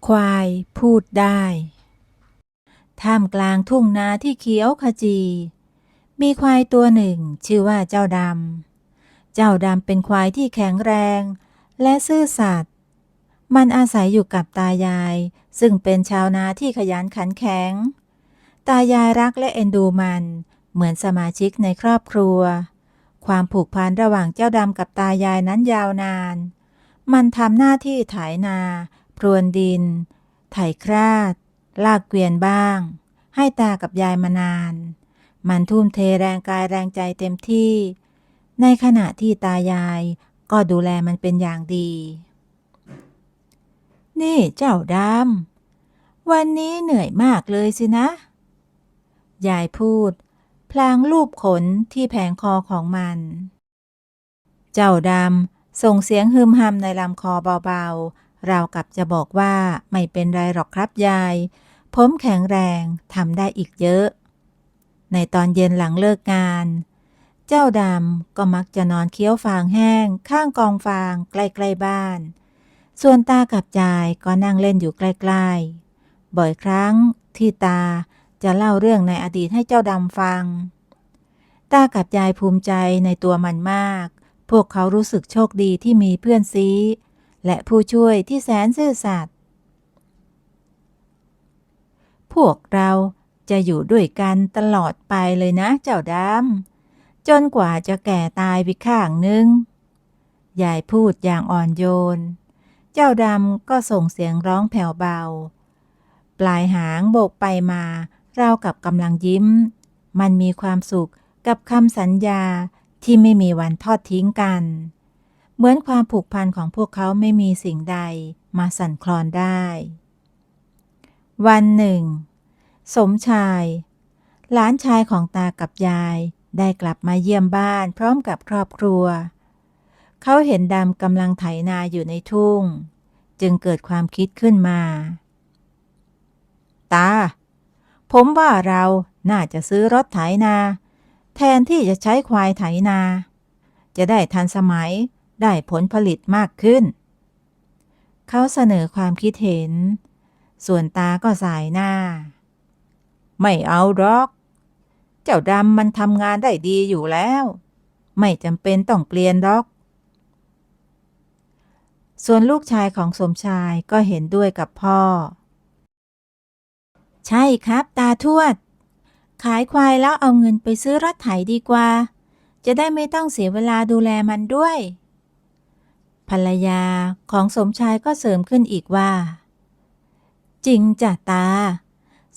ควายพูดได้ท่ามกลางทุ่งนาที่เขียวขจีมีควายตัวหนึ่งชื่อว่าเจ้าดำ เจ้าดำเป็นควายที่แข็งแรงและซื่อสัตย์มันอาศัยอยู่กับตายายซึ่งเป็นชาวนาที่ขยันขันแข็งตายายรักและเอ็นดูมันเหมือนสมาชิกในครอบครัวความผูกพันระหว่างเจ้าดำกับตายายนั้นยาวนานมันทำหน้าที่ไถนาพรวนดินไถคราดลากเกวียนบ้างให้ตากับยายมานานมันทุ่มเทแรงกายแรงใจเต็มที่ในขณะที่ตายายก็ดูแลมันเป็นอย่างดีนี่เจ้าดำวันนี้เหนื่อยมากเลยสินะยายพูดพลางลูบขนที่แผงคอของมันเจ้าดำส่งเสียงฮึมฮัมในลำคอเบาๆราวกับจะบอกว่าไม่เป็นไรหรอกครับยายผมแข็งแรงทำได้อีกเยอะในตอนเย็นหลังเลิกงานเจ้าดำก็มักจะนอนเคี้ยวฟางแห้งข้างกองฟางใกล้ๆบ้านส่วนตากับยายก็นั่งเล่นอยู่ใกล้ๆบ่อยครั้งที่ตาจะเล่าเรื่องในอดีตให้เจ้าดำฟังตากับยายภูมิใจในตัวมันมากพวกเขารู้สึกโชคดีที่มีเพื่อนซี้และผู้ช่วยที่แสนซื่อสัตย์พวกเราจะอยู่ด้วยกันตลอดไปเลยนะเจ้าดำจนกว่าจะแก่ตายไปข้างนึงยายพูดอย่างอ่อนโยนเจ้าดำก็ส่งเสียงร้องแผ่วเบาปลายหางโบกไปมาราวกับกำลังยิ้มมันมีความสุขกับคำสัญญาที่ไม่มีวันทอดทิ้งกันเหมือนความผูกพันของพวกเขาไม่มีสิ่งใดมาสั่นคลอนได้วันหนึ่งสมชายหลานชายของตากับยายได้กลับมาเยี่ยมบ้านพร้อมกับครอบครัวเขาเห็นดำกำลังไถนาอยู่ในทุ่งจึงเกิดความคิดขึ้นมาตาผมว่าเราน่าจะซื้อรถไถนาแทนที่จะใช้ควายไถนาจะได้ทันสมัยได้ผลผลิตมากขึ้นเขาเสนอความคิดเห็นส่วนตาก็สายหน้าไม่เอาหรอกเจ้าดำมันทำงานได้ดีอยู่แล้วไม่จำเป็นต้องเปลี่ยนหรอกส่วนลูกชายของสมชายก็เห็นด้วยกับพ่อใช่ครับตาทวดขายควายแล้วเอาเงินไปซื้อรถไถดีกว่าจะได้ไม่ต้องเสียเวลาดูแลมันด้วยภรรยาของสมชายก็เสริมขึ้นอีกว่าจริงจ้ะตา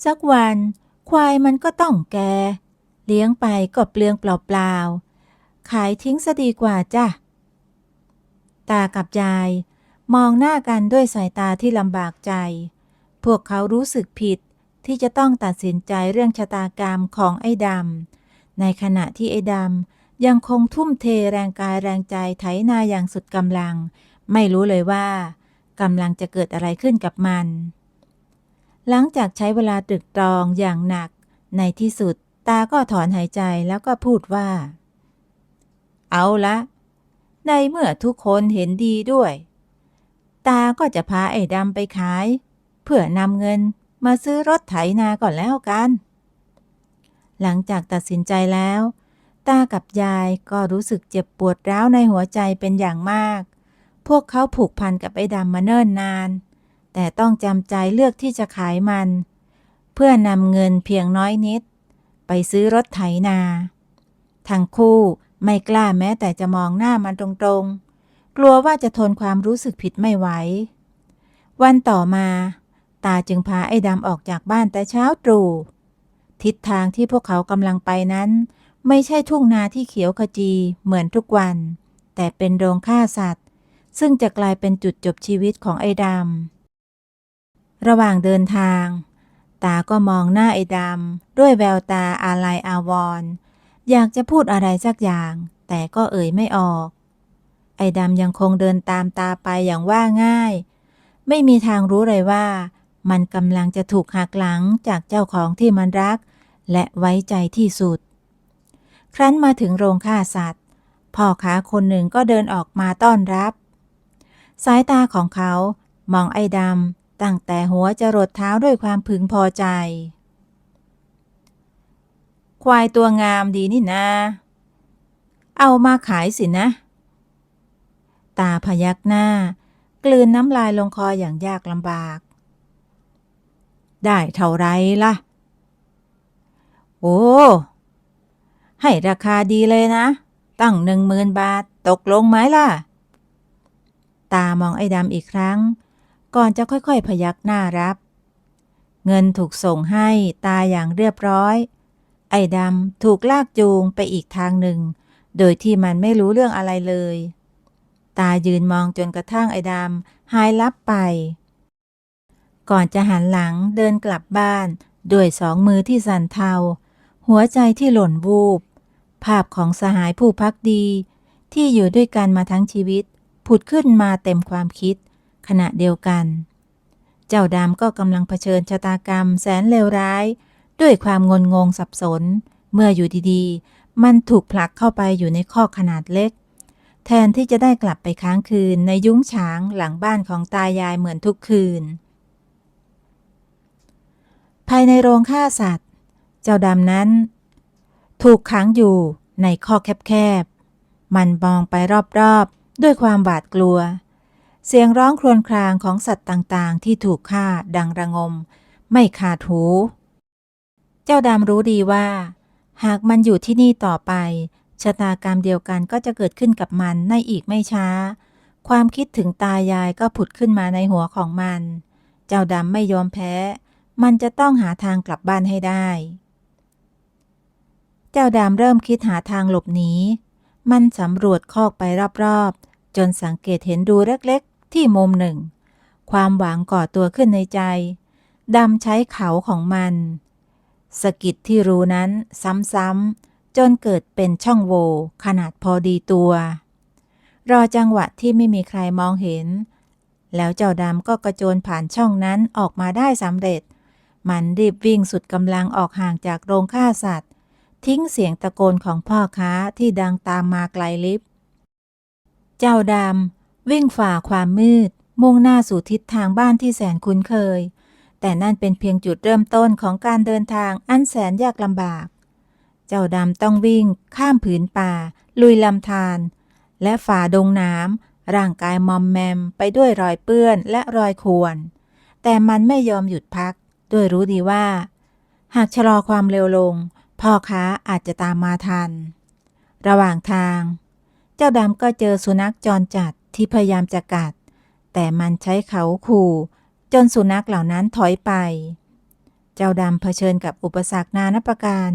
สักวันควายมันก็ต้องแก่เลี้ยงไปก็เปลืองเปล่าๆขายทิ้งซะดีกว่าจ้ะตากับยายมองหน้ากันด้วยสายตาที่ลำบากใจพวกเขารู้สึกผิดที่จะต้องตัดสินใจเรื่องชะตากรรมของไอ้ดำในขณะที่ไอ้ดำยังคงทุ่มเทแรงกายแรงใจไถนาอย่างสุดกำลังไม่รู้เลยว่ากำลังจะเกิดอะไรขึ้นกับมันหลังจากใช้เวลาตรึกตรองอย่างหนักในที่สุดตาก็ถอนหายใจแล้วก็พูดว่าเอาละในเมื่อทุกคนเห็นดีด้วยตาก็จะพาไอ้ดำไปขายเพื่อนำเงินมาซื้อรถไถนาก่อนแล้วกันหลังจากตัดสินใจแล้วตากับยายก็รู้สึกเจ็บปวดร้าวในหัวใจเป็นอย่างมากพวกเขาผูกพันกับไอ้ดำมาเนิ่นนานแต่ต้องจำใจเลือกที่จะขายมันเพื่อนำเงินเพียงน้อยนิดไปซื้อรถไถนาทั้งคู่ไม่กล้าแม้แต่จะมองหน้ามันตรงๆกลัวว่าจะทนความรู้สึกผิดไม่ไหววันต่อมาตาจึงพาไอ้ดำออกจากบ้านแต่เช้าตรู่ทิศทางที่พวกเขากำลังไปนั้นไม่ใช่ทุ่งนาที่เขียวขจีเหมือนทุกวันแต่เป็นโรงฆ่าสัตว์ซึ่งจะกลายเป็นจุดจบชีวิตของไอ้ดำระหว่างเดินทางตาก็มองหน้าไอ้ดำด้วยแววตาอาลัยอาวรณ์อยากจะพูดอะไรสักอย่างแต่ก็เอ่ยไม่ออกไอ้ดำยังคงเดินตามตาไปอย่างว่าง่ายไม่มีทางรู้เลยว่ามันกำลังจะถูกหักหลังจากเจ้าของที่มันรักและไว้ใจที่สุดครั้นมาถึงโรงฆ่าสัตว์พ่อค้าคนหนึ่งก็เดินออกมาต้อนรับสายตาของเขามองไอ้ด ตั้งแต่หัวจรดเท้าด้วยความพึงพอใจ ควายตัวงามดีนี่นาเอามาขายสินะ ตาพยักหน้ากลืนน้ำลายลงคออย่างยากลำบาก ได้เท่าไรล่ะ โอ้ให้ราคาดีเลยนะ ตั้ง10,000 บาทตกลงไหมล่ะ ตามองไอ้ดำอีกครั้ง ก่อนจะค่อยๆพยักหน้ารับ เงินถูกส่งให้ตาอย่างเรียบร้อย ไอ้ดำถูกลากจูงไปอีกทางหนึ่ง โดยที่มันไม่รู้เรื่องอะไรเลย ตายืนมองจนกระทั่งไอ้ดำหายลับไป ก่อนจะหันหลังเดินกลับบ้านด้วย2 มือที่สั่นเทา หัวใจที่หล่นวูบ ภาพของสหายผู้ภักดีที่อยู่ด้วยกันมาทั้งชีวิตผุดขึ้นมาเต็มความคิดขณะเดียวกัน เจ้าดำก็กำลังเผชิญชะตากรรมแสนเลวร้ายด้วยความงุนงงสับสน เมื่ออยู่ดีๆมันถูกผลักเข้าไปอยู่ในคอกขนาดเล็ก แทนที่จะได้กลับไปค้างคืนในยุ้งฉางหลังบ้านของตายายเหมือนทุกคืน ภายในโรงฆ่าสัตว์เจ้าดำนั้นถูกขังอยู่ในคอกแคบๆมันมองไปรอบๆด้วยความหวาดกลัว เสียงร้องครวญครางของสัตว์ต่างๆที่ถูกฆ่าดังระงมไม่ขาดหู เจ้าดำรู้ดีว่าหากมันอยู่ที่นี่ต่อไปชะตากรรมเดียวกันก็จะเกิดขึ้นกับมันในอีกไม่ช้า ความคิดถึงตายายก็ผุดขึ้นมาในหัวของมัน เจ้าดำไม่ยอมแพ้มันจะต้องหาทางกลับบ้านให้ได้ เจ้าดำเริ่มคิดหาทางหลบหนีมันสำรวจคอกไปรอบๆจนสังเกตเห็นรูเล็กๆที่มุมหนึ่ง ความหวังก่อตัวขึ้นในใจดำใช้เขาของมันสะกิดที่รูนั้นซ้ำๆจนเกิดเป็นช่องโหว่ขนาดพอดีตัว รอจังหวะที่ไม่มีใครมองเห็นแล้วเจ้าดำก็กระโจนผ่านช่องนั้นออกมาได้สำเร็จมันรีบวิ่งสุดกำลังออกห่างจากโรงฆ่าสัตว์ทิ้งเสียงตะโกนของพ่อค้าที่ดังตามมาไกลลิบเจ้าดำวิ่งฝ่าความมืดมุ่งหน้าสู่ทิศทางบ้านที่แสนคุ้นเคยแต่นั่นเป็นเพียงจุดเริ่มต้นของการเดินทางอันแสนยากลำบากเจ้าดำต้องวิ่งข้ามผืนป่าลุยลำธารและฝ่าดงน้ำร่างกายมอมแมมไปด้วยรอยเปื้อนและรอยข่วนแต่มันไม่ยอมหยุดพักด้วยรู้ดีว่าหากชะลอความเร็วลงพ่อค้าอาจจะตามมาทันระหว่างทางเจ้าดำก็เจอสุนัขจรจัดที่พยายามจะกัดแต่มันใช้เขาขู่จนสุนัขเหล่านั้นถอยไปเจ้าดำเผชิญกับอุปสรรคนานับประการ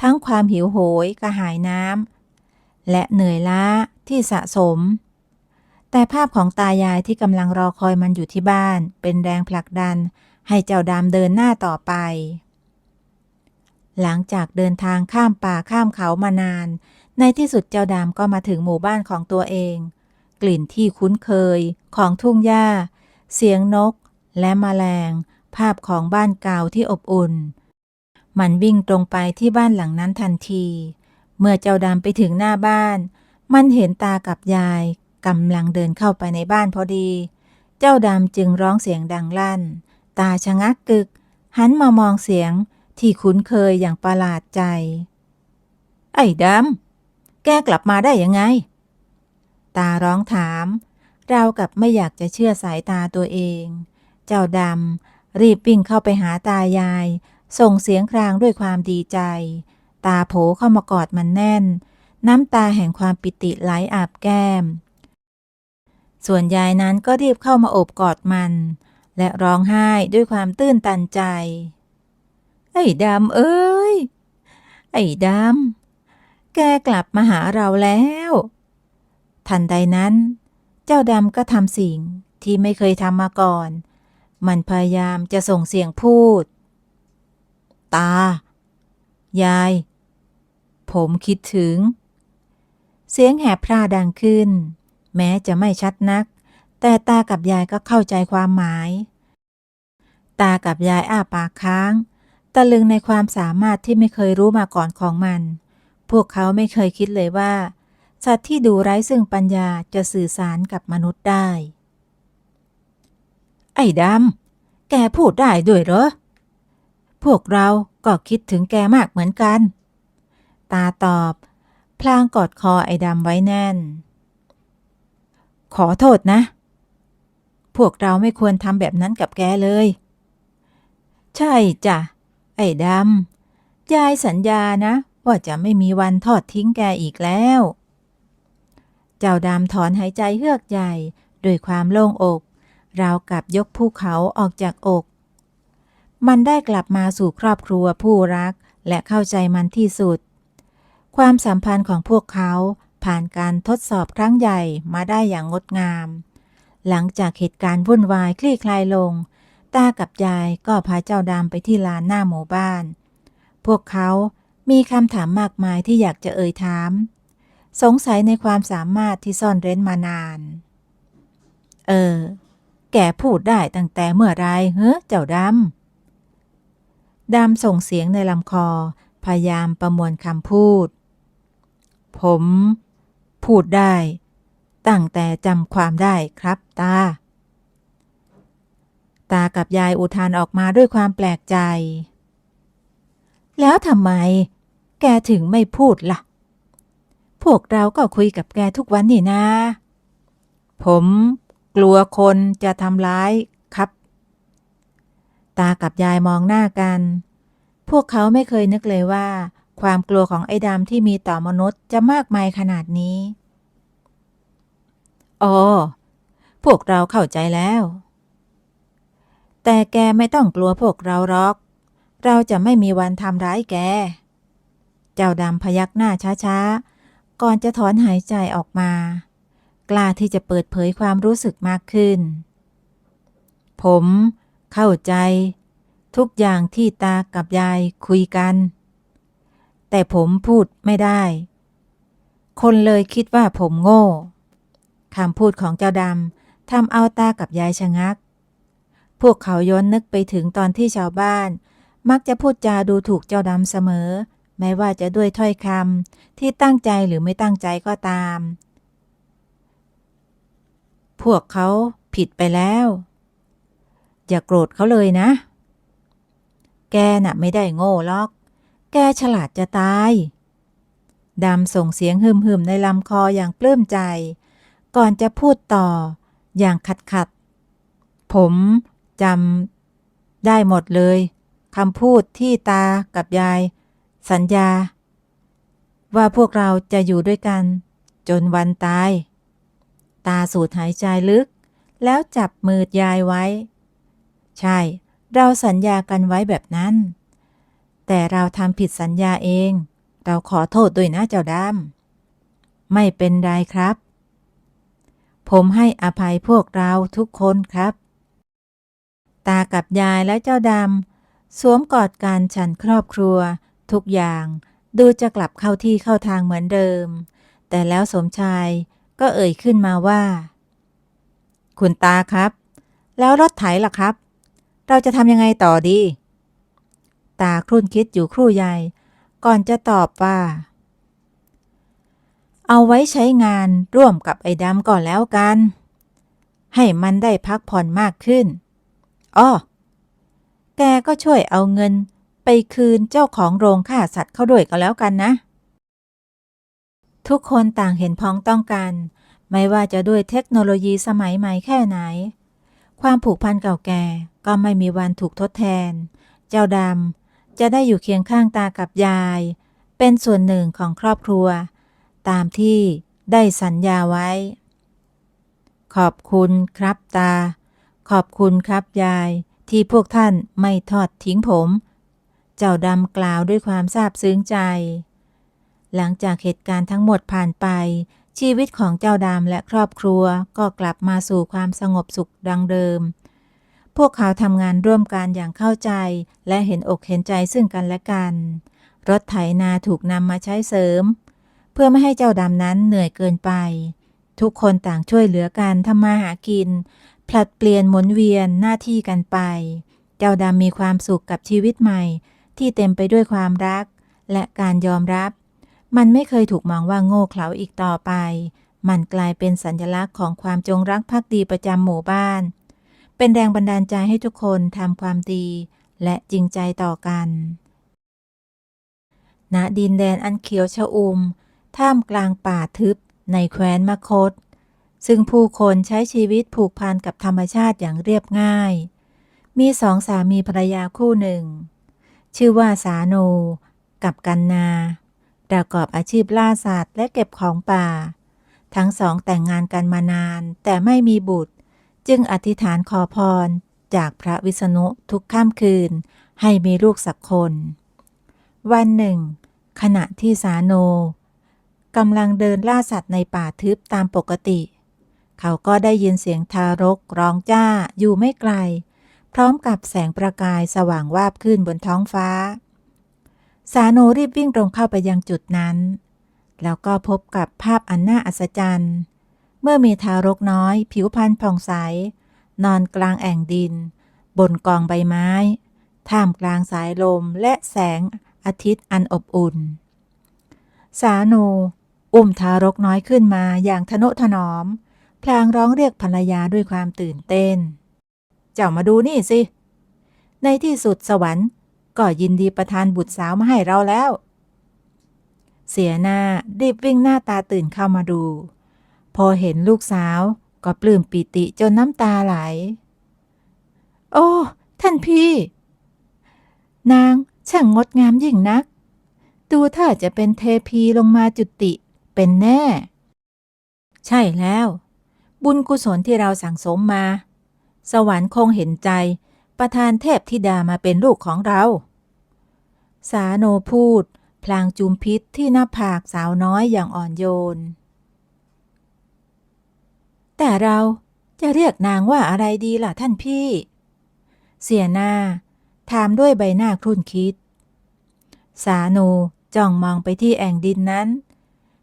ทั้งความหิวโหยกระหายน้ำและเหนื่อยล้าที่สะสมแต่ภาพของตายายที่กำลังรอคอยมันอยู่ที่บ้านเป็นแรงผลักดันให้เจ้าดำเดินหน้าต่อไปหลังจากเดินทางข้ามป่าข้ามเขามานานในที่สุดเจ้าดำก็มาถึงหมู่บ้านของตัวเองกลิ่นที่คุ้นเคยของทุ่งหญ้าเสียงนกและแมลงภาพของบ้านเก่าที่อบอุ่นมันวิ่งตรงไปที่บ้านหลังนั้นทันทีเมื่อเจ้าดำไปถึงหน้าบ้านมันเห็นตากับยายกำลังเดินเข้าไปในบ้านพอดีเจ้าดำจึงร้องเสียงดังลั่นตาชะงักกึกหันมามองเสียงที่คุ้นเคยอย่างประหลาดใจไอ้ดำแกกลับมาได้ยังไงตาร้องถามราวกับไม่อยากจะเชื่อสายตาตัวเองเจ้าดำรีบวิ่งเข้าไปหาตายายส่งเสียงครางด้วยความดีใจตาโผเข้ามากอดมันแน่นน้ำตาแห่งความปิติไหลอาบแก้มส่วนยายนั้นก็รีบเข้ามาโอบกอดมันและร้องไห้ด้วยความตื้นตันใจไอ้ดำเอ้ยไอ้ดำแกกลับมาหาเราแล้วทันใดนั้นเจ้าดำก็ทำสิ่งที่ไม่เคยทำมาก่อนมันพยายามจะส่งเสียงพูดตายายผมคิดถึงเสียงแหบพร่าดังขึ้นแม้จะไม่ชัดนักแต่ตากับยายก็เข้าใจความหมายตากับยายอ้าปากค้างตะลึงในความสามารถที่ไม่เคยรู้มาก่อนของมันพวกเขาไม่เคยคิดเลยว่าสัตว์ที่ดูไร้ซึ่งปัญญาจะสื่อสารกับมนุษย์ได้ไอ้ด แกพูดได้ด้วยเหรอพวกเราก็คิดถึงแกมากเหมือนกันตาตอบพลางกอดคอไอ้ดำไว้แน่นขอโทษนะพวกเราไม่ควรทำแบบนั้นกับแกเลยใช่จ้ะไอ้ดำยายสัญญานะว่าจะไม่มีวันทอดทิ้งแกอีกแล้วเจ้าดำถอนหายใจเฮือกใหญ่ด้วยความโล่งอกราวกับยกภูเขาออกจากอกมันได้กลับมาสู่ครอบครัวผู้รักและเข้าใจมันที่สุดความสัมพันธ์ของพวกเขาผ่านการทดสอบครั้งใหญ่มาได้อย่างงดงามหลังจากเหตุการณ์วุ่นวายคลี่คลายลงตากับยายก็พาเจ้าดำไปที่ลานหน้าหมู่บ้านพวกเขามีคำถามมากมายที่อยากจะเอ่ยถามสงสัยในความสามารถที่ซ่อนเร้นมานานแกพูดได้ตั้งแต่เมื่อไรเจ้าดำส่งเสียงในลำคอพยายามประมวลคำพูดผมพูดได้ตั้งแต่จำความได้ครับตากับยายอุทานออกมาด้วยความแปลกใจแล้วทำไมแกถึงไม่พูดล่ะพวกเราก็คุยกับแกทุกวันนี่นะผมกลัวคนจะทำร้ายครับตากับยายมองหน้ากันพวกเขาไม่เคยนึกเลยว่าความกลัวของไอ้ดำที่มีต่อมนุษย์จะมากมายขนาดนี้อ๋อพวกเราเข้าใจแล้วแต่แกไม่ต้องกลัวพวกเราหรอกเราจะไม่มีวันทำร้ายแกเจ้าดำพยักหน้าช้าๆก่อนจะถอนหายใจออกมากล้าที่จะเปิดเผยความรู้สึกมากขึ้นผมเข้าใจทุกอย่างที่ตากับยายคุยกันแต่ผมพูดไม่ได้คนเลยคิดว่าผมโง่คำพูดของเจ้าดำทำเอาตากับยายชะงักพวกเขาย้อนนึกไปถึงตอนที่ชาวบ้านมักจะพูดจาดูถูกเจ้าดำเสมอแม้ว่าจะด้วยถ้อยคำที่ตั้งใจหรือไม่ตั้งใจก็ตามพวกเขาผิดไปแล้วอย่าโกรธเขาเลยนะแกน่ะไม่ได้โง่หรอกแกฉลาดจะตายดำส่งเสียงหึมๆในลำคออย่างปลื้มใจก่อนจะพูดต่ออย่างขัดผมจำได้หมดเลยคำพูดที่ตากับยายสัญญาว่าพวกเราจะอยู่ด้วยกันจนวันตายตาสูดหายใจลึกแล้วจับมือยายไว้ใช่เราสัญญากันไว้แบบนั้นแต่เราทำผิดสัญญาเองเราขอโทษด้วยนะเจ้าดำไม่เป็นไรครับผมให้อภัยพวกเราทุกคนครับตากับยายและเจ้าดำสวมกอดกันฉันครอบครัวทุกอย่างดูจะกลับเข้าที่เข้าทางเหมือนเดิมแต่แล้วสมชายก็เอ่ยขึ้นมาว่าคุณตาครับแล้วรถไถล่ะครับเราจะทำยังไงต่อดีตาครุ่นคิดอยู่ครู่ใหญ่ก่อนจะตอบว่าเอาไว้ใช้งานร่วมกับไอ้ดำก่อนแล้วกันให้มันได้พักผ่อนมากขึ้นอ้อแกก็ช่วยเอาเงินไปคืนเจ้าของโรงฆ่าสัตว์เขาด้วยก็แล้วกันนะทุกคนต่างเห็นพ้องต้องกันไม่ว่าจะด้วยเทคโนโลยีสมัยใหม่แค่ไหนความผูกพันเก่าแก่ก็ไม่มีวันถูกทดแทนเจ้าดำจะได้อยู่เคียงข้างตากับยายเป็นส่วนหนึ่งของครอบครัวตามที่ได้สัญญาไว้ขอบคุณครับตาขอบคุณครับยายที่พวกท่านไม่ทอดทิ้งผมเจ้าดำกล่าวด้วยความซาบซึ้งใจหลังจากเหตุการณ์ทั้งหมดผ่านไปชีวิตของเจ้าดำและครอบครัวก็กลับมาสู่ความสงบสุขดังเดิมพวกเขาทำงานร่วมกันอย่างเข้าใจและเห็นอกเห็นใจซึ่งกันและกันรถไถนาถูกนำมาใช้เสริมเพื่อไม่ให้เจ้าดำนั้นเหนื่อยเกินไปทุกคนต่างช่วยเหลือกันทำมาหากินผลัดเปลี่ยนหมุนเวียนหน้าที่กันไปเจ้าดำมีความสุขกับชีวิตใหม่ที่เต็มไปด้วยความรักและการยอมรับมันไม่เคยถูกมองว่าโง่เขลาอีกต่อไปมันกลายเป็นสัญลักษณ์ของความจงรักภักดีประจำหมู่บ้าน เป็นแรงบันดาลใจให้ทุกคนทำความดีและจริงใจต่อกันณดินแดนอันเขียวชอุ่มท่ามกลางป่าทึบในแคว้นมคธซึ่งผู้คนใช้ชีวิตผูกพันกับธรรมชาติอย่างเรียบง่ายมีสองสามีภรรยาคู่หนึ่งชื่อว่าสาโนกับกันนาประกอบอาชีพล่าสัตว์และเก็บของป่าทั้งสองแต่งงานกันมานานแต่ไม่มีบุตรจึงอธิษฐานขอพรจากพระวิษณุทุกค่ำคืนให้มีลูกสักคนวันหนึ่งขณะที่สาโนกำลังเดินล่าสัตว์ในป่าทึบตามปกติเขาก็ได้ยินเสียงทารกร้องจ้าอยู่ไม่ไกลพร้อมกับแสงประกายสว่างวาบขึ้นบนท้องฟ้าสาโนรีบวิ่งตรงเข้าไปยังจุดนั้นแล้วก็พบกับภาพอันน่าอัศจรรย์เมื่อมีทารกน้อยผิวพรรณผ่องใสนอนกลางแอ่งดินบนกองใบไม้ท่ามกลางสายลมและแสงอาทิตย์อันอบอุ่นสาโนอุ้มทารกน้อยขึ้นมาอย่างทนุถนอมพลางร้องเรียกภรรยาด้วยความตื่นเต้นเจ้ามาดูนี่สิในที่สุดสวรรค์ก็ยินดีประทานบุตรสาวมาให้เราแล้วเสียหน้ารีบวิ่งหน้าตาตื่นเข้ามาดูพอเห็นลูกสาวก็ปลื้มปิติจนน้ำตาไหลโอ้ท่านพี่นางช่างงดงามยิ่งนักดูถ้าจะเป็นเทพีลงมาจุติเป็นแน่ใช่แล้วบุญกุศลที่เราสั่งสมมาสวรรค์คงเห็นใจประทานเทพธิดามาเป็นลูกของเราสาโนพูดพลางจุมพิษที่หน้าผากสาวน้อยอย่างอ่อนโยนแต่เราจะเรียกนางว่าอะไรดีล่ะท่านพี่เสียหน้าถามด้วยใบหน้าครุ่นคิดสาโนจ้องมองไปที่แอ่งดินนั้น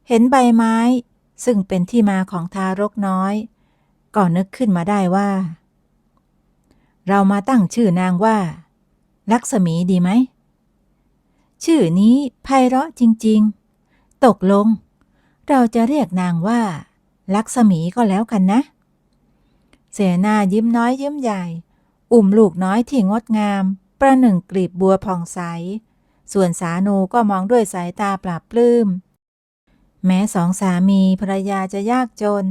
เห็นใบไม้ซึ่งเป็นที่มาของทารกน้อยก็นึกขึ้นมาได้ว่าเรามาตั้งชื่อนางว่าลักษมีดีไหมชื่อนี้ไพเราะจริงๆตกลงเราจะเรียกนางว่าลักษมีก็แล้วกันนะเสนายิ้มน้อยยิ้มใหญ่อุ้มลูกน้อยที่งดงามประหนึ่งกลีบบัวผ่องใสส่วนสาโนก็มองด้วยสายตาปลาบปลื้มแม้สองสามีภรรยาจะยากจน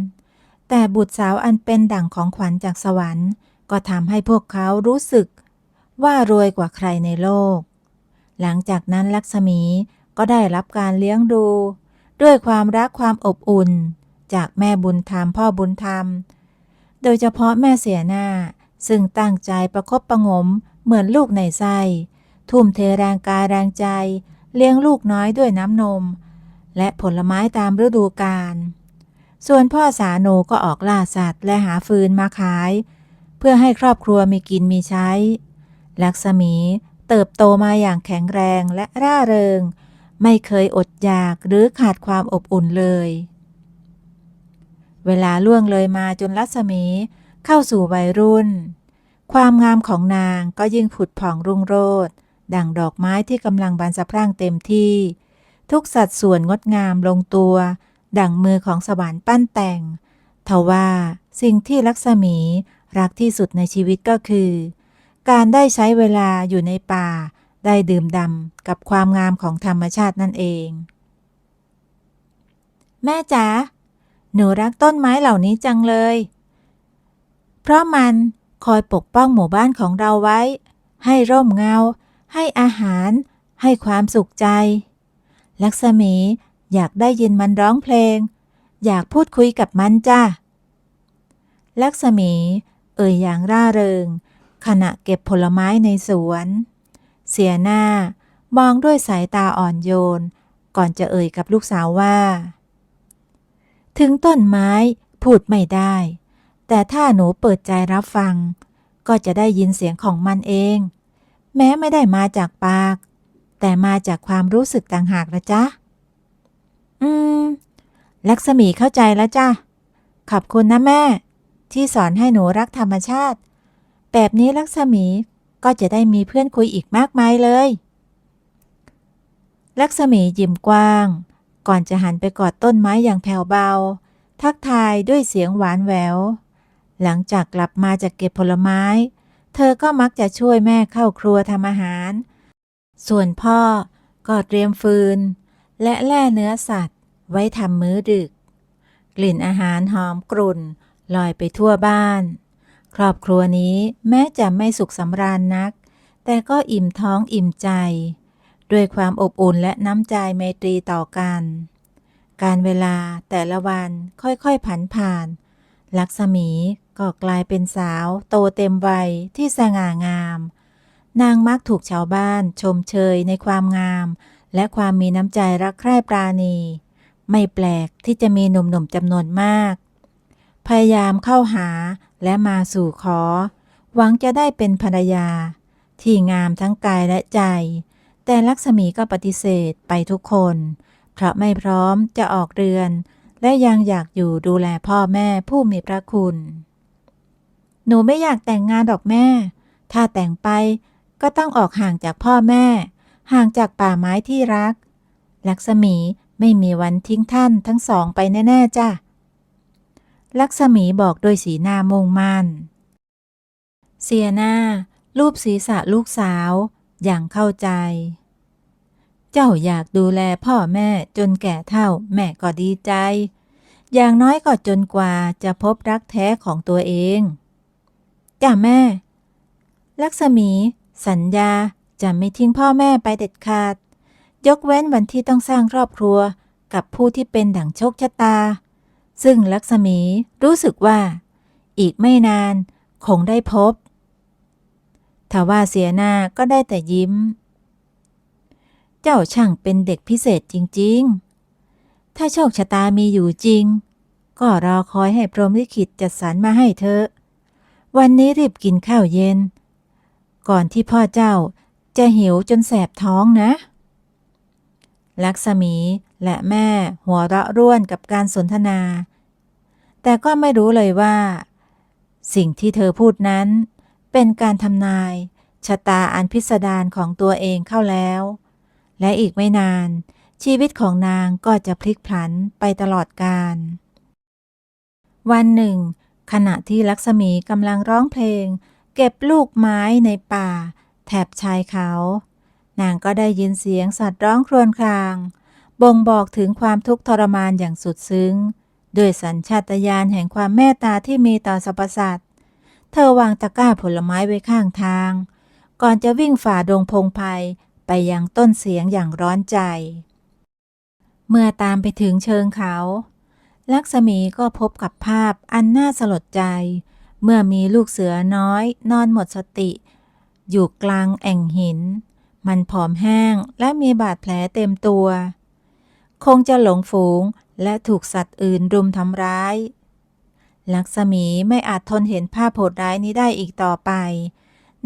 แต่บุตรสาวอันเป็นดั่งของขวัญจากสวรรค์ก็ทำให้พวกเขารู้สึกว่ารวยกว่าใครในโลกหลังจากนั้นลักษมีก็ได้รับการเลี้ยงดูด้วยความรักความอบอุ่นจากแม่บุญธรรมพ่อบุญธรรมโดยเฉพาะแม่เสียหน้าซึ่งตั้งใจประคบประหงมเหมือนลูกในไส้ทุ่มเทแรงกายแรงใจเลี้ยงลูกน้อยด้วยน้ำนมและผลไม้ตามฤดูกาลส่วนพ่อสาโนก็ออกล่าสัตว์และหาฟืนมาขายเพื่อให้ครอบครัวมีกินมีใช้ลักษมีเติบโตมาอย่างแข็งแรงและร่าเริงไม่เคยอดอยากหรือขาดความอบอุ่นเลยเวลาล่วงเลยมาจนลักษมีเข้าสู่วัยรุ่นความงามของนางก็ยิ่งผุดผ่องรุ่งโรจน์ดั่งดอกไม้ที่กำลังบานสะพรั่งเต็มที่ทุกสัดส่วนงดงามลงตัวดั่งมือของสวรรค์ปั้นแต่งทว่าสิ่งที่ลักษมีรักที่สุดในชีวิตก็คือการได้ใช้เวลาอยู่ในป่าได้ดื่มด่ำกับความงามของธรรมชาตินั่นเองแม่จ๋าหนูรักต้นไม้เหล่านี้จังเลยเพราะมันคอยปกป้องหมู่บ้านของเราไว้ให้ร่มเงาให้อาหารให้ความสุขใจลักษมีอยากได้ยินมันร้องเพลงอยากพูดคุยกับมันจ้าลักษมีอย่างร่าเริงขณะเก็บผลไม้ในสวนเสียหน้ามองด้วยสายตาอ่อนโยนก่อนจะกับลูกสาวว่าถึงต้นไม้พูดไม่ได้แต่ถ้าหนูเปิดใจรับฟังก็จะได้ยินเสียงของมันเองแม้ไม่ได้มาจากปากแต่มาจากความรู้สึกต่างหากละจ๊ะลักษมีเข้าใจแล้วจ้ะขอบคุณนะแม่ที่สอนให้หนูรักธรรมชาติแบบนี้ลักษมีก็จะได้มีเพื่อนคุยอีกมากมายเลยลักษมียิ้มกว้างก่อนจะหันไปกอดต้นไม้อย่างแผ่วเบาทักทายด้วยเสียงหวานแหวว หลังจากกลับมาจากเก็บผลไม้ เธอก็มักจะช่วยแม่เข้าครัวทำอาหาร ส่วนพ่อก็เตรียมฟืนและแล่เนื้อสัตว์ไว้ทำมื้อดึก กลิ่นอาหารหอมกรุ่นลอยไปทั่วบ้าน ครอบครัวนี้แม้จะไม่สุขสำราญนัก แต่ก็อิ่มท้องอิ่มใจ ด้วยความอบอุ่นและน้ำใจไมตรีต่อกัน การเวลาแต่ละวันค่อยๆผันผ่าน ลักษมีก็กลายเป็นสาวโตเต็มวัยที่สง่างาม นางมักถูกชาวบ้านชมเชยในความงามและความมีน้ำใจรักใคร่ปราณี ไม่แปลกที่จะมีหนุ่มๆจำนวนมาก พยายามเข้าหาและมาสู่ขอ หวังจะได้เป็นภรรยา ที่งามทั้งกายและใจ แต่ลักษมีก็ปฏิเสธไปทุกคน เพราะไม่พร้อมจะออกเรือน และยังอยากอยู่ดูแลพ่อแม่ผู้มีพระคุณ หนูไม่อยากแต่งงานดอกแม่ ถ้าแต่งไปก็ต้องออกห่างจากพ่อแม่ ห่างจากป่าไม้ที่รัก ลักษมีไม่มีวันทิ้งท่านทั้งสองไปแน่ๆจ้ะ ลักษมีบอกโดยสีหน้ามุ่งมั่น เสียหน้าลูบศีรษะลูกสาวอย่างเข้าใจ เจ้าอยากดูแลพ่อแม่จนแก่เฒ่าแม่ก็ดีใจ อย่างน้อยก็จนกว่าจะพบรักแท้ของตัวเองจ้ะแม่ ลักษมีสัญญาจะไม่ทิ้งพ่อแม่ไปเด็ดขาด ยกเว้นวันที่ต้องสร้างครอบครัวกับผู้ที่เป็นดั่งโชคชะตา ซึ่งลักษมีรู้สึกว่า อีกไม่นานคงได้พบทว่าเสียหน้าก็ได้แต่ยิ้ม เจ้าช่างเป็นเด็กพิเศษจริงๆ ถ้าโชคชะตามีอยู่จริง ก็รอคอยให้พรหมลิขิตจัดสรรมาให้เธอ วันนี้รีบกินข้าวเย็น ก่อนที่พ่อเจ้าจะหิวจนแสบท้องนะ ลักษมีและแม่หัวเราะร่วนกับการสนทนา แต่ก็ไม่รู้เลยว่า สิ่งที่เธอพูดนั้นเป็นการทำนายชะตาอันพิสดารของตัวเองเข้าแล้ว และอีกไม่นานชีวิตของนางก็จะพลิกผลันไปตลอดกาล วันหนึ่งขณะที่ลักษมีกำลังร้องเพลงเก็บลูกไม้ในป่าแถบชายเขา นางก็ได้ยินเสียงสัตว์ร้องครวญครางบ่งบอกถึงความทุกข์ทรมานอย่างสุดซึ้งด้วยสัญชาตญาณแห่งความเมตตาที่มีต่อสรรพสัตว์เธอวางตะกร้าผลไม้ไว้ข้างทางก่อนจะวิ่งฝ่าดงพงไพรไปยังต้นเสียงอย่างร้อนใจ เมื่อตามไปถึงเชิงเขา ลักษมีก็พบกับภาพอันน่าสลดใจ เมื่อมีลูกเสือน้อยนอนหมดสติ อยู่กลางแอ่งหิน มันผอมแห้งและมีบาดแผลเต็มตัว คงจะหลงฝูงและถูกสัตว์อื่นรุมทำร้าย ลักษมีไม่อาจทนเห็นภาพโหดร้ายนี้ได้อีกต่อไป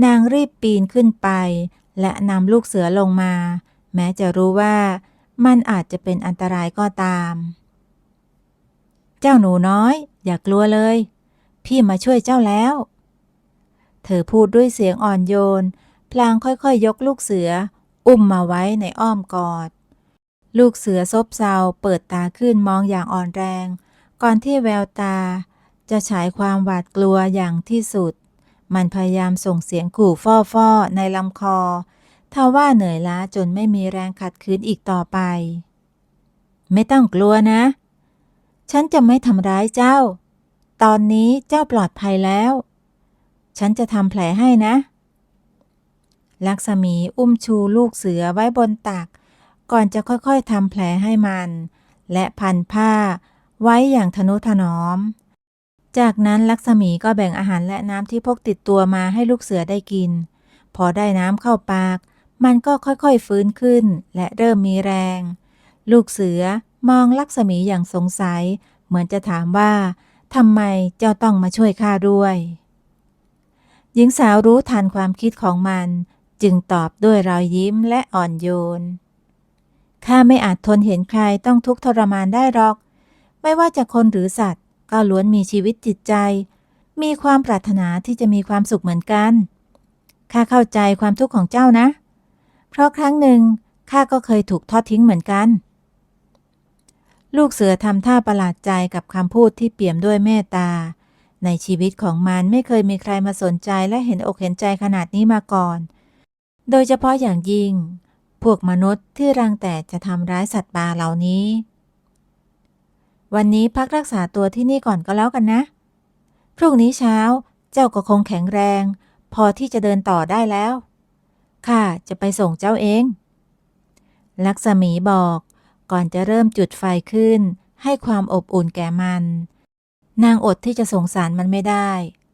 นางรีบปีนขึ้นไปและนำลูกเสือลงมา แม้จะรู้ว่ามันอาจจะเป็นอันตรายก็ตาม เจ้าหนูน้อยอย่ากลัวเลย พี่มาช่วยเจ้าแล้ว เธอพูดด้วยเสียงอ่อนโยนพลางค่อยๆ ยกลูกเสืออุ้มมาไว้ในอ้อมกอด ลูกเสือซบเซาเปิดตาขึ้นมองอย่างอ่อนแรง ก่อนที่แววตาจะฉายความหวาดกลัวอย่างที่สุด มันพยายามส่งเสียงขู่ฟ่อๆในลำคอทว่าเหนื่อยล้าจนไม่มีแรงขัดขืนอีกต่อไป ไม่ต้องกลัวนะ ฉันจะไม่ทำร้ายเจ้า ตอนนี้เจ้าปลอดภัยแล้ว ฉันจะทำแผลให้นะ ลักษมีอุ้มชูลูกเสือไว้บนตักก่อนจะค่อยๆทำแผลให้มัน และพันผ้าไว้อย่างทนุถนอม จากนั้นลักษมีก็แบ่งอาหารและน้ำที่พกติดตัวมาให้ลูกเสือได้กิน พอได้น้ำเข้าปากมันก็ค่อยๆฟื้นขึ้นและเริ่มมีแรง ลูกเสือมองลักษมีอย่างสงสัยเหมือนจะถามว่าทำไมเจ้าต้องมาช่วยข้าด้วย หญิงสาวรู้ทันความคิดของมันจึงตอบด้วยรอยยิ้มและอ่อนโยน ข้าไม่อาจทนเห็นใครต้องทุกข์ทรมานได้หรอก ไม่ว่าจะคนหรือสัตว์ก็ล้วนมีชีวิตจิตใจ มีความปรารถนาที่จะมีความสุขเหมือนกัน ข้าเข้าใจความทุกข์ของเจ้านะ เพราะครั้งหนึ่งข้าก็เคยถูกทอดทิ้งเหมือนกัน ลูกเสือทำท่าประหลาดใจกับคำพูดที่เปี่ยมด้วยเมตตา ในชีวิตของมันไม่เคยมีใครมาสนใจและเห็นอกเห็นใจขนาดนี้มาก่อนโดยเฉพาะอย่างยิ่งพวกมนุษย์ที่รังแต่จะทำร้ายสัตว์ป่าเหล่านี้วันนี้พักรักษาตัวที่นี่ก่อนก็แล้วกันนะพรุ่งนี้เช้าเจ้าก็คงแข็งแรงพอที่จะเดินต่อได้แล้วข้าจะไปส่งเจ้าเองลักษมีบอกก่อนจะเริ่มจุดไฟขึ้นให้ความอบอุ่นแก่มันนางอดที่จะสงสารมันไม่ได้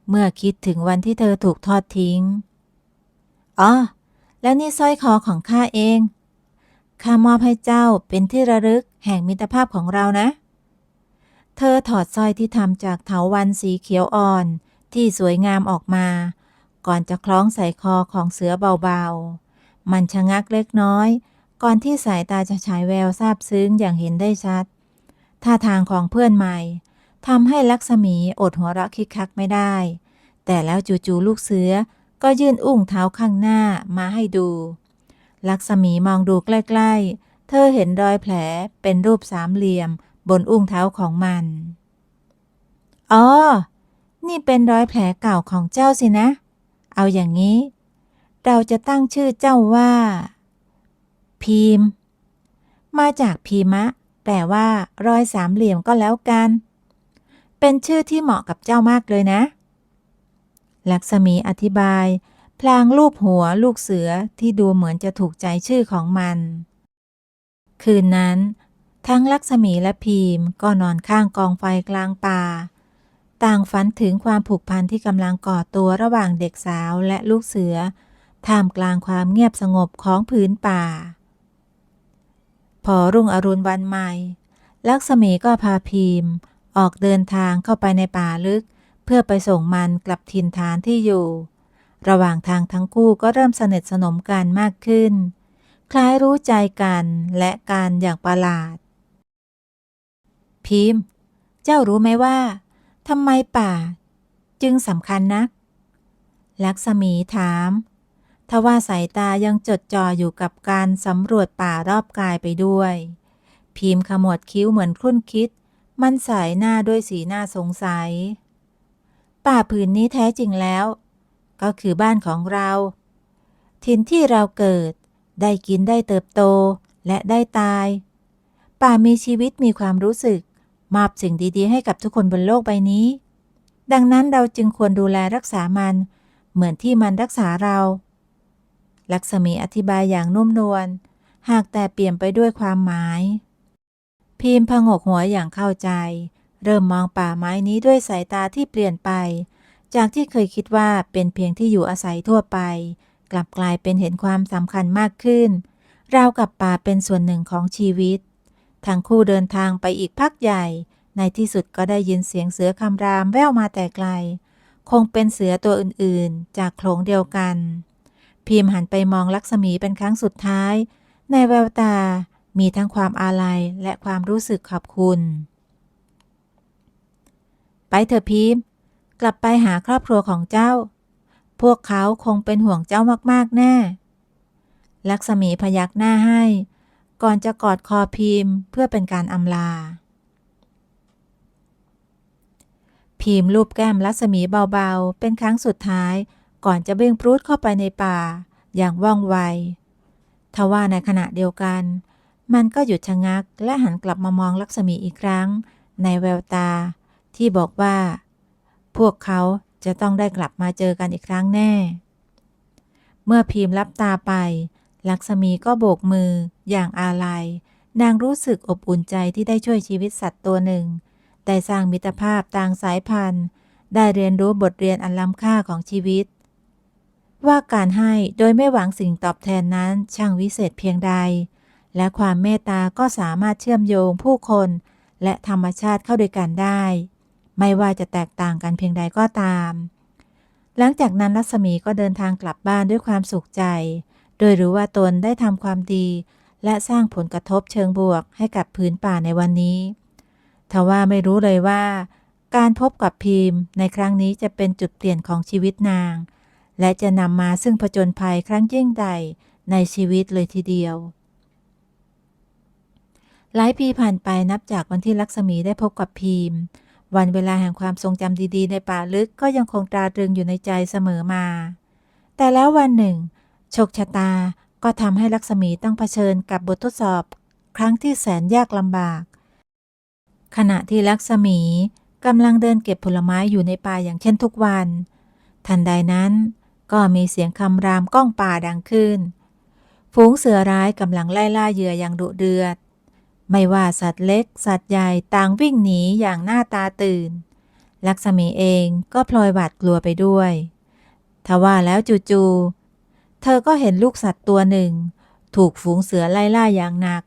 เมื่อคิดถึงวันที่เธอถูกทอดทิ้งอ๋อแล้วนี่สร้อยคอของข้าเองข้ามอบให้เจ้าเป็นที่ระลึกแห่งมิตรภาพของเรานะเธอถอดสร้อยที่ทำจากเถาวัลย์สีเขียวอ่อนที่สวยงามออกมาก่อนจะคล้องใส่คอของเสือเบาๆมันชะงักเล็กน้อยก่อนที่สายตาจะฉายแววซาบซึ้งอย่างเห็นได้ชัดท่าทางของเพื่อนใหม่ทำให้ลักษมีอดหัวเราะคิกคักไม่ได้แต่แล้วจู่ๆลูกเสือก็ยื่นอุ้งเท้าข้างหน้ามาให้ดูลักษมีมองดูใกล้ๆเธอเห็นรอยแผลเป็นรูปสามเหลี่ยมบนอุ้งเท้าของมันอ๋อนี่เป็นรอยแผลเก่าของเจ้าสินะเอาอย่างนี้เราจะตั้งชื่อเจ้าว่าพีมมาจากพีมะแปลว่ารอยสามเหลี่ยมก็แล้วกันเป็นชื่อที่เหมาะกับเจ้ามากเลยนะลักษมีอธิบายพลางลูบหัวลูกเสือที่ดูเหมือนจะถูกใจชื่อของมันคืนนั้นทั้งลักษมีและพีมก็นอนข้างกองไฟกลางป่าต่างฝันถึงความผูกพันที่กำลังก่อตัวระหว่างเด็กสาวและลูกเสือท่ามกลางความเงียบสงบของผืนป่าพอรุ่งอรุณวันใหม่ลักษมีก็พาพีมออกเดินทางเข้าไปในป่าลึกเพื่อไปส่งมันกลับถิ่นฐานที่อยู่ระหว่างทางทั้งคู่ก็เริ่มสนิทสนมกันมากขึ้นคล้ายรู้ใจกันและกันอย่างประหลาดพีมเจ้ารู้ไหมว่าทำไมป่าจึงสำคัญนักลักษมีถามทว่าสายตายังจดจ่ออยู่กับการสำรวจป่ารอบกายไปด้วยพีมขมวดคิ้วเหมือนครุ่นคิดมันสายหน้าด้วยสีหน้าสงสัยป่าผืนนี้แท้จริงแล้วก็คือบ้านของเราถิ่นที่เราเกิดได้กินได้เติบโตและได้ตายป่ามีชีวิตมีความรู้สึกมอบสิ่งดีๆให้กับทุกคนบนโลกใบนี้ดังนั้นเราจึงควรดูแลรักษามันเหมือนที่มันรักษาเราลักษมีอธิบายอย่างนุ่มนวลหากแต่เปี่ยมไปด้วยความหมายพีมพงกหัวอย่างเข้าใจเริ่มมองป่าไม้นี้ด้วยสายตาที่เปลี่ยนไปจากที่เคยคิดว่าเป็นเพียงที่อยู่อาศัยทั่วไปกลับกลายเป็นเห็นความสำคัญมากขึ้นราวกับป่าเป็นส่วนหนึ่งของชีวิตทั้งคู่เดินทางไปอีกพักใหญ่ในที่สุดก็ได้ยินเสียงเสือคำรามแว่วมาแต่ไกลคงเป็นเสือตัวอื่นๆจากโขลงเดียวกันพิมพ์หันไปมองลักษมีเป็นครั้งสุดท้ายในแววตามีทั้งความอาลัยและความรู้สึกขอบคุณไปเถอะพิมพ์กลับไปหาครอบครัวของเจ้าพวกเขาคงเป็นห่วงเจ้ามากๆแน่ลักษมีพยักหน้าให้ก่อนจะกอดคอพิมพ์เพื่อเป็นการอำลาพิมพ์ลูบแก้มลักษมีเบาๆเป็นครั้งสุดท้ายก่อนจะวิ่งพรูดเข้าไปในป่าอย่างว่องไวทว่าในขณะเดียวกันมันก็หยุดชะงักและหันกลับมามองลักษมีอีกครั้งในแววตาที่บอกว่าพวกเขาจะต้องได้กลับมาเจอกันอีกครั้งแน่เมื่อพิมพ์ลับตาไปลักษมีก็โบกมืออย่างอาลัยนางรู้สึกอบอุ่นใจที่ได้ช่วยชีวิตสัตว์ตัวหนึ่งได้สร้างมิตรภาพต่างสายพันธุ์ได้เรียนรู้บทเรียนอันล้ำค่าของชีวิตว่าการให้โดยไม่หวังสิ่งตอบแทนนั้นช่างวิเศษเพียงใดและความเมตตาก็สามารถเชื่อมโยงผู้คนและธรรมชาติเข้าด้วยกันได้ไม่ว่าจะแตกต่างกันเพียงใดก็ตามหลังจากนั้นลักษมีก็เดินทางกลับบ้านด้วยความสุขใจโดยรู้ว่าตนได้ทำความดีและสร้างผลกระทบเชิงบวกให้กับพื้นป่าในวันนี้ทว่าไม่รู้เลยว่าการพบกับพิมพ์ในครั้งนี้จะเป็นจุดเปลี่ยนของชีวิตนางและจะนำมาซึ่งผจญภัยครั้งยิ่งใหญ่ในชีวิตเลยทีเดียวหลายปีผ่านไปนับจากวันที่ลักษมีได้พบกับพิมพ์ วันเวลาแห่งความทรงจำดีๆในป่าลึกก็ยังคงตราตรึงอยู่ในใจเสมอมา แต่แล้ววันหนึ่งโชคชะตาก็ทำให้ลักษมีต้องเผชิญกับบททดสอบครั้งที่แสนยากลำบาก ขณะที่ลักษมีกำลังเดินเก็บผลไม้อยู่ในป่าอย่างเช่นทุกวัน ทันใดนั้นก็มีเสียงคำรามก้องป่าดังขึ้น ฝูงเสือร้ายกำลังไล่ล่าเหยื่ออย่างดุเดือด ไม่ว่าสัตว์เล็กสัตว์ใหญ่ต่างวิ่งหนีอย่างหน้าตาตื่น ลักษมีเองก็พลอยหวาดกลัวไปด้วยทว่าแล้วจู่ๆเธอก็เห็นลูกสัตว์ตัวหนึ่งถูกฝูงเสือไล่ล่าอย่างหนัก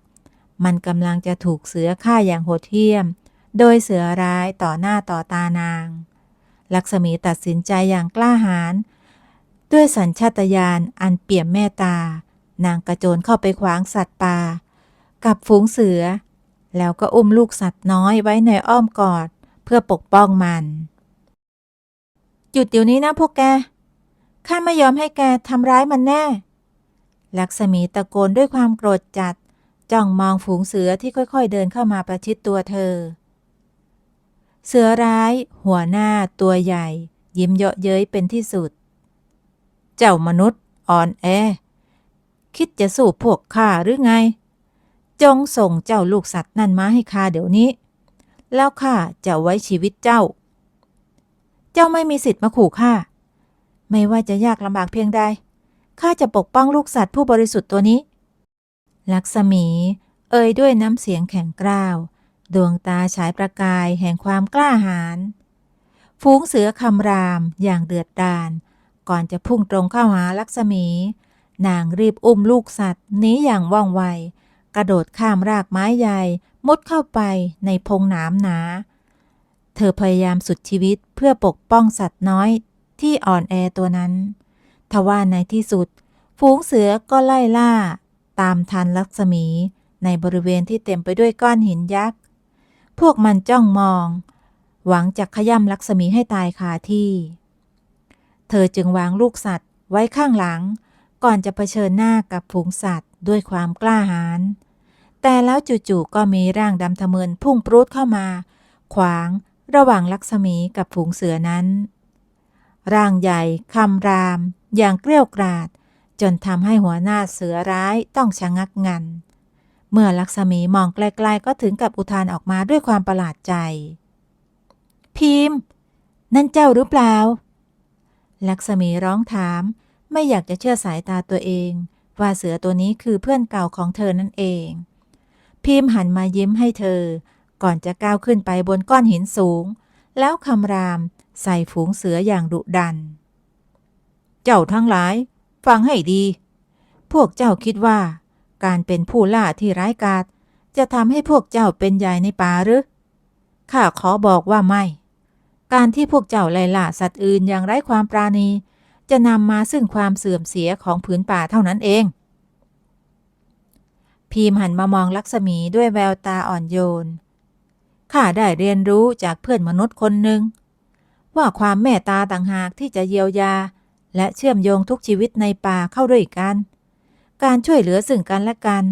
มันกำลังจะถูกเสือฆ่าอย่างโหดเหี้ยม โดยเสือร้ายต่อหน้าต่อตานาง ลักษมีตัดสินใจอย่างกล้าหาญด้วยสัญชาตญาณอันเปี่ยมเมตตานางกระโจนเข้าไปขวางสัตว์ป่ากับฝูงเสือ แล้วก็อุ้มลูกสัตว์น้อยไว้ในอ้อมกอดเพื่อปกป้องมัน หยุดเดี๋ยวนี้นะพวกแก ข้าไม่ยอมให้แกทำร้ายมันแน่ ลักษมีตะโกนด้วยความโกรธจัดจ้องมองฝูงเสือที่ค่อยๆเดินเข้ามาประชิดตัวเธอ เสือร้ายหัวหน้าตัวใหญ่ยิ้มเยาะเย้ยเป็นที่สุด เจ้ามนุษย์อ่อนแอคิดจะสู้พวกข้าหรือไง จงส่งเจ้าลูกสัตว์นั่นมาให้ข้าเดี๋ยวนี้ แล้วข้าจะไว้ชีวิตเจ้า เจ้าไม่มีสิทธิ์มาขู่ข้า ไม่ว่าจะยากลำบากเพียงใด ข้าจะปกป้องลูกสัตว์ผู้บริสุทธิ์ตัวนี้ ลักษมีเอ่ยด้วยน้ำเสียงแข็งกร้าว ดวงตาฉายประกายแห่งความกล้าหาญ ฝูงเสือคำรามอย่างเดือดดาล ก่อนจะพุ่งตรงเข้าหาลักษมี นางรีบอุ้มลูกสัตว์หนีอย่างว่องไว กระโดดข้ามรากไม้ใหญ่มุดเข้าไปในพงหนามหนา เธอพยายามสุดชีวิตเพื่อปกป้องสัตว์น้อยที่อ่อนแอตัวนั้น ทว่าในที่สุดฝูงเสือก็ไล่ล่าตามทันลักษมีในบริเวณที่เต็มไปด้วยก้อนหินยักษ์ พวกมันจ้องมองหวังจะขย้ำลักษมีให้ตายคาที่ เธอจึงวางลูกสัตว์ไว้ข้างหลังก่อนจะเผชิญหน้ากับฝูงสัตว์ด้วยความกล้าหาญ แต่แล้วจู่ๆก็มีร่างดำทะมึนพุ่งปรูดเข้ามาขวางระหว่างลักษมีกับฝูงเสือนั้น ร่างใหญ่คำรามอย่างเกรี้ยวกราดจนทำให้หัวหน้าเสือร้ายต้องชะงักงัน เมื่อลักษมีมองไกลๆก็ถึงกับอุทานออกมาด้วยความประหลาดใจ พิมพ์นั่นเจ้าหรือเปล่า ลักษมีร้องถามไม่อยากจะเชื่อสายตาตัวเองว่าเสือตัวนี้คือเพื่อนเก่าของเธอนั่นเอง พิมพ์หันมายิ้มให้เธอก่อนจะก้าวขึ้นไปบนก้อนหินสูงแล้วคำรามใส่ฝูงเสืออย่างดุดัน เจ้าทั้งหลายฟังให้ดี พวกเจ้าคิดว่าการเป็นผู้ล่าที่ร้ายกาจจะทำให้พวกเจ้าเป็นใหญ่ในป่าหรือข้าขอบอกว่าไม่ การที่พวกเจ้าไล่ล่าสัตว์อื่นอย่างไร้ความปราณีจะนำมาซึ่งความเสื่อมเสียของผืนป่าเท่านั้นเองพิมพ์หันมามองลักษมีด้วยแววตาอ่อนโยน ข้าได้เรียนรู้จากเพื่อนมนุษย์คนหนึ่งว่าความเมตตาต่างหากที่จะเยียวยาและเชื่อมโยงทุกชีวิตในป่าเข้าด้วยกัน การช่วยเหลือซึ่งกันและกัน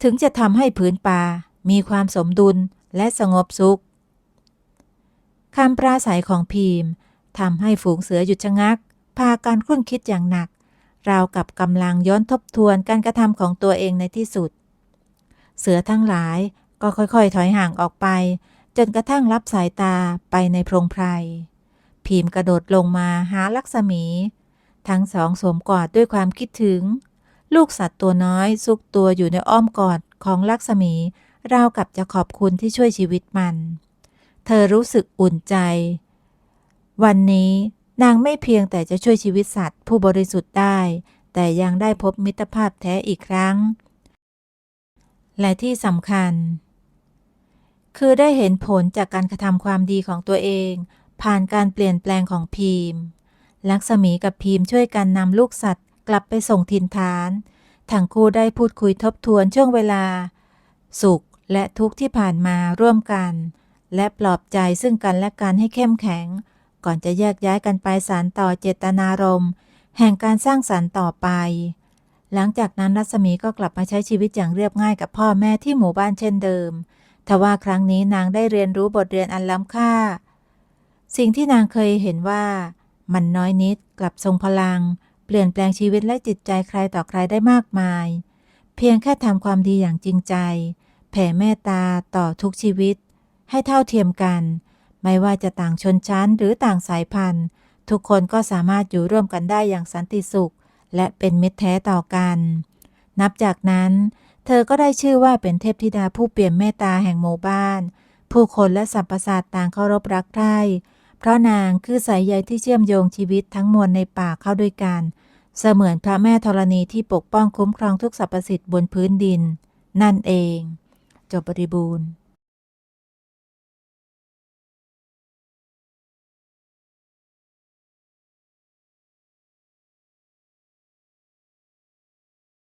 ถึงจะทำให้ผืนป่ามีความสมดุลและสงบสุขคำปราศัยของพิมพ์ทำให้ฝูงเสือหยุดชะงักพากันครุ่นคิดอย่างหนักราวกับกำลังย้อนทบทวนการกระทำของตัวเองในที่สุด เสือทั้งหลายก็ค่อยๆถอยห่างออกไปจนกระทั่งรับสายตาไปในโพรงไพรพิมพ์กระโดดลงมาหาลักษมีทั้งสองสวมกอดด้วยความคิดถึงลูกสัตว์ตัวน้อยซุกตัวอยู่ในอ้อมกอดของลักษมีราวกับจะขอบคุณที่ช่วยชีวิตมันเธอรู้สึกอุ่นใจวันนี้นางไม่เพียงแต่จะช่วยชีวิตสัตว์ผู้บริสุทธิ์ได้แต่ยังได้พบมิตรภาพแท้อีกครั้งและที่สำคัญคือได้เห็นผลจากการกระทำความดีของตัวเองผ่านการเปลี่ยนแปลงของพิมพ์ลักษมีกับพิมพ์ช่วยกันนำลูกสัตว์กลับไปส่งถิ่นฐานทั้งคู่ได้พูดคุยทบทวนช่วงเวลาสุขและทุกข์ที่ผ่านมาร่วมกันและปลอบใจซึ่งกันและกันให้เข้มแข็งก่อนจะแยกย้ายกันไปสานต่อเจตนารมณ์แห่งการสร้างสรรค์ต่อไปหลังจากนั้นรัศมีก็กลับมาใช้ชีวิตอย่างเรียบง่ายกับพ่อแม่ที่หมู่บ้านเช่นเดิม ทว่าครั้งนี้นางได้เรียนรู้บทเรียนอันล้ำค่าสิ่งที่นางเคยเห็นว่ามันน้อยนิดกลับทรงพลังเปลี่ยนแปลงชีวิตและจิตใจใครต่อใครได้มากมายเพียงแค่ทำความดีอย่างจริงใจแผ่เมตตาต่อทุกชีวิตให้เท่าเทียมกันไม่ว่าจะต่างชนชั้นหรือต่างสายพันธุ์ทุกคนก็สามารถอยู่ร่วมกันได้อย่างสันติสุขและเป็นมิตรแท้ต่อกันนับจากนั้นเธอก็ได้ชื่อว่าเป็นเทพธิดาผู้เปี่ยมเมตตาแห่งหมู่บ้านผู้คนและสรรพสัตว์ต่างเคารพรักใคร่เพราะนางคือสายใยที่เชื่อมโยงชีวิตทั้งมวลในป่าเข้าด้วยกันเสมือนพระแม่ธรณีที่ปกป้องคุ้มครองทุกสรรพสิทธิ์บนพื้นดินนั่นเองจบบริบูรณ์